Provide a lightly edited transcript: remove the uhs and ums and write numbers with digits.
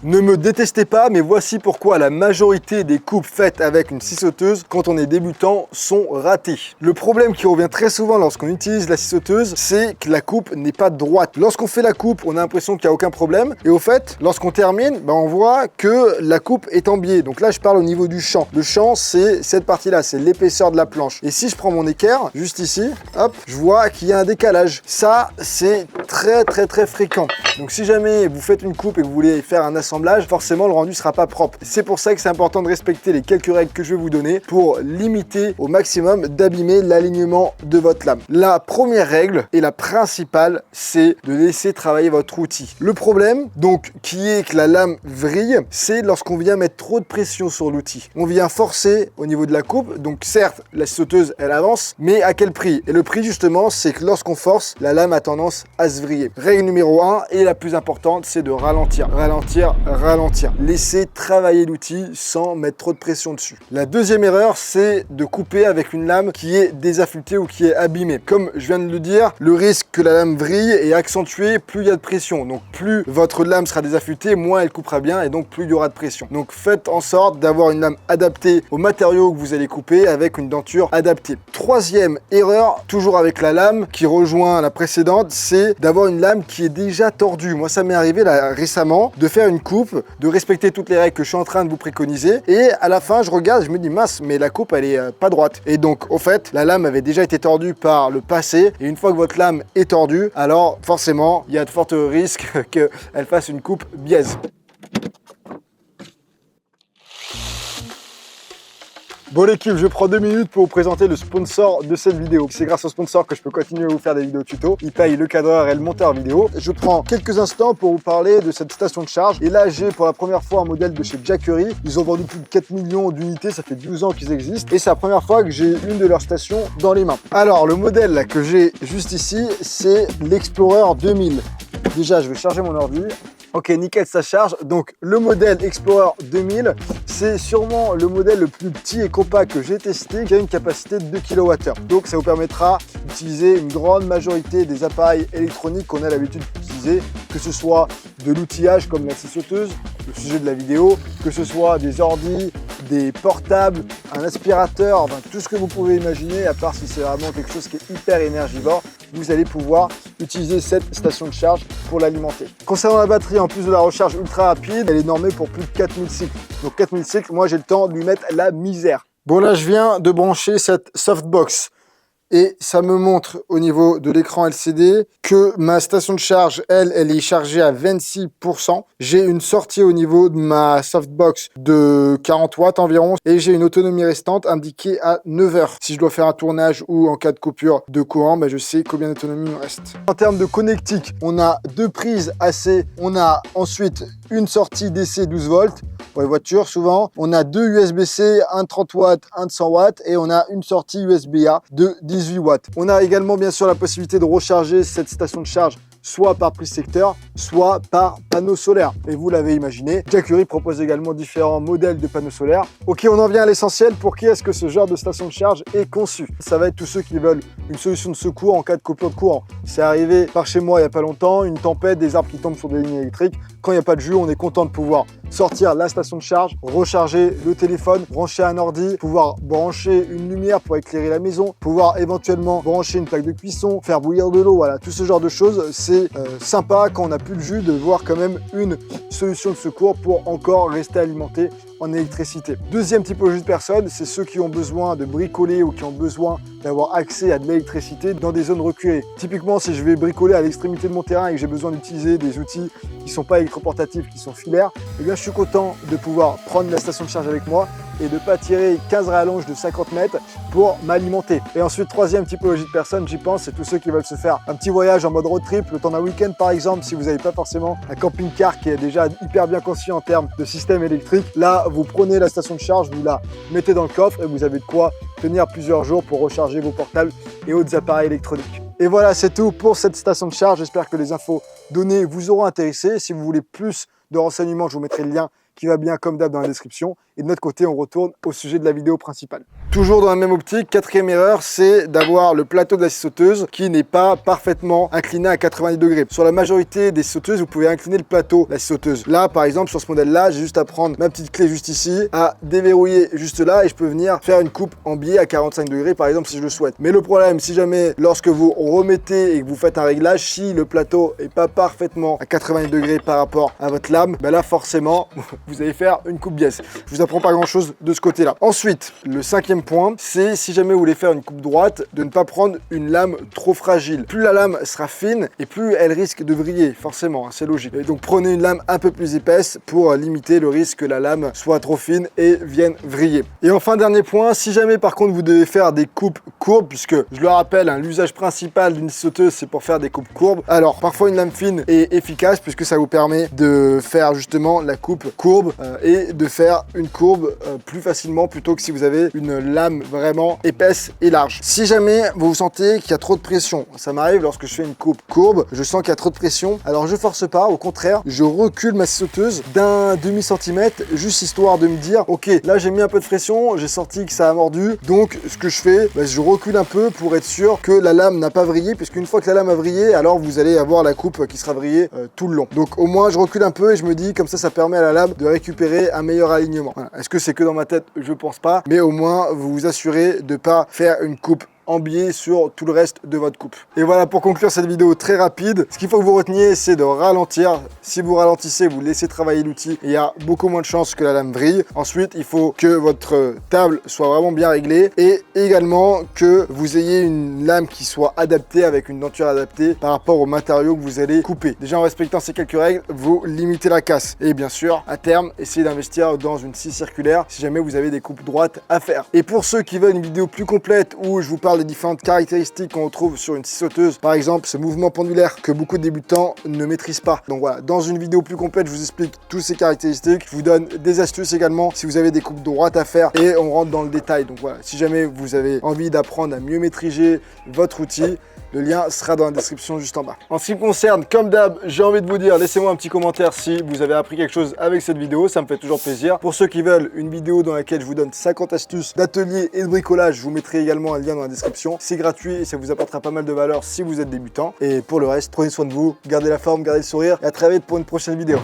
Ne me détestez pas, mais voici pourquoi la majorité des coupes faites avec une scie sauteuse quand on est débutant sont ratées. Le problème qui revient très souvent lorsqu'on utilise la scie sauteuse, c'est que la coupe n'est pas droite. Lorsqu'on fait la coupe, on a l'impression qu'il n'y a aucun problème. Et au fait, lorsqu'on termine, on voit que la coupe est en biais. Donc là, je parle au niveau du champ. Le champ, c'est cette partie-là, c'est l'épaisseur de la planche. Et si je prends mon équerre, juste ici, hop, je vois qu'il y a un décalage. Ça, c'est très fréquent. Donc si jamais vous faites une coupe et que vous voulez faire un assemblage, forcément le rendu ne sera pas propre. C'est pour ça que c'est important de respecter les quelques règles que je vais vous donner pour limiter au maximum d'abîmer l'alignement de votre lame. La première règle et la principale, c'est de laisser travailler votre outil. Le problème, donc, qui est que la lame vrille, c'est lorsqu'on vient mettre trop de pression sur l'outil. On vient forcer au niveau de la coupe, donc certes, la scie sauteuse, elle avance, mais à quel prix? Et le prix, justement, c'est que lorsqu'on force, la lame a tendance à se vriller. Règle numéro 1, et la plus importante, c'est de ralentir. Ralentir. Laissez travailler l'outil sans mettre trop de pression dessus. La deuxième erreur, c'est de couper avec une lame qui est désaffûtée ou qui est abîmée. Comme je viens de le dire, le risque que la lame vrille est accentué plus il y a de pression. Donc plus votre lame sera désaffûtée, moins elle coupera bien et donc plus il y aura de pression. Donc faites en sorte d'avoir une lame adaptée aux matériaux que vous allez couper avec une denture adaptée. Troisième erreur, toujours avec la lame qui rejoint la précédente, c'est d'avoir une lame qui est déjà tordue. Moi, ça m'est arrivé là récemment de faire une coupe, de respecter toutes les règles que je suis en train de vous préconiser et à la fin, je regarde, je me dis mince, mais la coupe elle est pas droite. Et donc au fait, la lame avait déjà été tordue par le passé et une fois que votre lame est tordue, alors forcément, il y a de fortes risques qu'elle fasse une coupe biaise. Bon l'équipe, je prends 2 minutes pour vous présenter le sponsor de cette vidéo. C'est grâce au sponsor que je peux continuer à vous faire des vidéos tuto. Il paye le cadreur et le monteur vidéo. Je prends quelques instants pour vous parler de cette station de charge. Et là, j'ai pour la première fois un modèle de chez Jackery. Ils ont vendu plus de 4 millions d'unités, ça fait 12 ans qu'ils existent. Et c'est la première fois que j'ai une de leurs stations dans les mains. Alors, le modèle là, que j'ai juste ici, c'est l'Explorer 2000. Déjà, je vais charger mon ordi. Ok, nickel, ça charge. Donc, le modèle Explorer 2000, c'est sûrement le modèle le plus petit et compact que j'ai testé, qui a une capacité de 2 kWh. Donc, ça vous permettra d'utiliser une grande majorité des appareils électroniques qu'on a l'habitude d'utiliser, que ce soit de l'outillage comme la scie sauteuse, le sujet de la vidéo, que ce soit des ordis, des portables, un aspirateur, enfin, tout ce que vous pouvez imaginer, à part si c'est vraiment quelque chose qui est hyper énergivore, vous allez pouvoir utiliser cette station de charge pour l'alimenter. Concernant la batterie, en plus de la recharge ultra rapide, elle est normée pour plus de 4000 cycles. Donc 4000 cycles, moi j'ai le temps de lui mettre la misère. Bon là, je viens de brancher cette softbox. Et ça me montre au niveau de l'écran LCD que ma station de charge, elle est chargée à 26%. J'ai une sortie au niveau de ma softbox de 40 watts environ et j'ai une autonomie restante indiquée à 9 heures. Si je dois faire un tournage ou en cas de coupure de courant, je sais combien d'autonomie me reste. En termes de connectique, on a 2 prises AC, on a ensuite une sortie DC 12 volts pour les voitures souvent. On a 2 USB-C, un 30 watts, un de 100 watts et on a une sortie USB-A de 18 watts. On a également bien sûr la possibilité de recharger cette station de charge soit par prise secteur, soit par panneau solaire. Et vous l'avez imaginé, Jackery propose également différents modèles de panneaux solaires. Ok, on en vient à l'essentiel. Pour qui est-ce que ce genre de station de charge est conçu? Ça va être tous ceux qui veulent une solution de secours en cas de coupure de courant. C'est arrivé par chez moi il n'y a pas longtemps, une tempête, des arbres qui tombent sur des lignes électriques. Quand il n'y a pas de jus, on est content de pouvoir sortir la station de charge, recharger le téléphone, brancher un ordi, pouvoir brancher une lumière pour éclairer la maison, pouvoir éventuellement brancher une plaque de cuisson, faire bouillir de l'eau, voilà, tout ce genre de choses. C'est sympa quand on n'a plus de jus de voir quand même une solution de secours pour encore rester alimenté en électricité. Deuxième typologie de personnes, c'est ceux qui ont besoin de bricoler ou qui ont besoin d'avoir accès à de l'électricité dans des zones reculées. Typiquement, si je vais bricoler à l'extrémité de mon terrain et que j'ai besoin d'utiliser des outils qui ne sont pas électroportatifs, qui sont filaires, eh bien, je suis content de pouvoir prendre la station de charge avec moi et de ne pas tirer 15 rallonges de 50 mètres pour m'alimenter. Et ensuite, troisième typologie de personnes, j'y pense, c'est tous ceux qui veulent se faire un petit voyage en mode road trip, le temps d'un week-end par exemple, si vous n'avez pas forcément un camping-car qui est déjà hyper bien conçu en termes de système électrique. Là, vous prenez la station de charge, vous la mettez dans le coffre et vous avez de quoi tenir plusieurs jours pour recharger vos portables et autres appareils électroniques. Et voilà, c'est tout pour cette station de charge. J'espère que les infos données vous auront intéressé. Si vous voulez plus de renseignements, je vous mettrai le lien qui va bien comme d'hab dans la description. Et de notre côté, on retourne au sujet de la vidéo principale. Toujours dans la même optique, quatrième erreur, c'est d'avoir le plateau de la scie sauteuse qui n'est pas parfaitement incliné à 90 degrés. Sur la majorité des sauteuses, vous pouvez incliner le plateau de la scie sauteuse. Là, par exemple, sur ce modèle-là, j'ai juste à prendre ma petite clé juste ici, à déverrouiller juste là et je peux venir faire une coupe en biais à 45 degrés, par exemple, si je le souhaite. Mais le problème, si jamais, lorsque vous remettez et que vous faites un réglage, si le plateau n'est pas parfaitement à 90 degrés par rapport à votre lame, ben là, forcément, vous allez faire une coupe biaise. Je vous apprends pas grand-chose de ce côté-là. Ensuite, le cinquième point, c'est si jamais vous voulez faire une coupe droite, de ne pas prendre une lame trop fragile. Plus la lame sera fine et plus elle risque de vriller, forcément, hein, c'est logique. Et donc prenez une lame un peu plus épaisse pour limiter le risque que la lame soit trop fine et vienne vriller. Et enfin, dernier point, si jamais par contre vous devez faire des coupes courbes, puisque je le rappelle, hein, l'usage principal d'une scie sauteuse, c'est pour faire des coupes courbes. Alors, parfois une lame fine est efficace puisque ça vous permet de faire justement la coupe courbe et de faire une courbe plus facilement plutôt que si vous avez une lame vraiment épaisse et large. Si jamais vous vous sentez qu'il y a trop de pression, ça m'arrive lorsque je fais une coupe courbe, je sens qu'il y a trop de pression, alors je force pas, au contraire, je recule ma scie sauteuse d'un demi-centimètre, juste histoire de me dire, ok, là j'ai mis un peu de pression, j'ai senti que ça a mordu, donc ce que je fais, je recule un peu pour être sûr que la lame n'a pas vrillé, puisque une fois que la lame a vrillé, alors vous allez avoir la coupe qui sera vrillée tout le long. Donc au moins je recule un peu et je me dis, comme ça permet à la lame de récupérer un meilleur alignement. Voilà. Est-ce que c'est que dans ma tête? Je pense pas, mais au moins vous vous assurez de pas faire une coupe en biais sur tout le reste de votre coupe. Et voilà pour conclure cette vidéo très rapide. Ce qu'il faut que vous reteniez, c'est de ralentir. Si vous ralentissez, vous laissez travailler l'outil, il y a beaucoup moins de chances que la lame vrille. Ensuite, il faut que votre table soit vraiment bien réglée et également que vous ayez une lame qui soit adaptée avec une denture adaptée par rapport au matériau que vous allez couper. Déjà, en respectant ces quelques règles, vous limitez la casse. Et bien sûr, à terme, essayez d'investir dans une scie circulaire si jamais vous avez des coupes droites à faire. Et pour ceux qui veulent une vidéo plus complète où je vous parle des différentes caractéristiques qu'on retrouve sur une scie sauteuse, par exemple ce mouvement pendulaire que beaucoup de débutants ne maîtrisent pas. Donc voilà, dans une vidéo plus complète, je vous explique toutes ces caractéristiques, je vous donne des astuces également si vous avez des coupes droites à faire et on rentre dans le détail. Donc voilà, si jamais vous avez envie d'apprendre à mieux maîtriser votre outil, le lien sera dans la description juste en bas. En ce qui me concerne, comme d'hab, j'ai envie de vous dire, laissez-moi un petit commentaire si vous avez appris quelque chose avec cette vidéo, ça me fait toujours plaisir. Pour ceux qui veulent une vidéo dans laquelle je vous donne 50 astuces d'atelier et de bricolage, je vous mettrai également un lien dans la description. C'est gratuit et ça vous apportera pas mal de valeur si vous êtes débutant. Et pour le reste, prenez soin de vous, gardez la forme, gardez le sourire et à très vite pour une prochaine vidéo.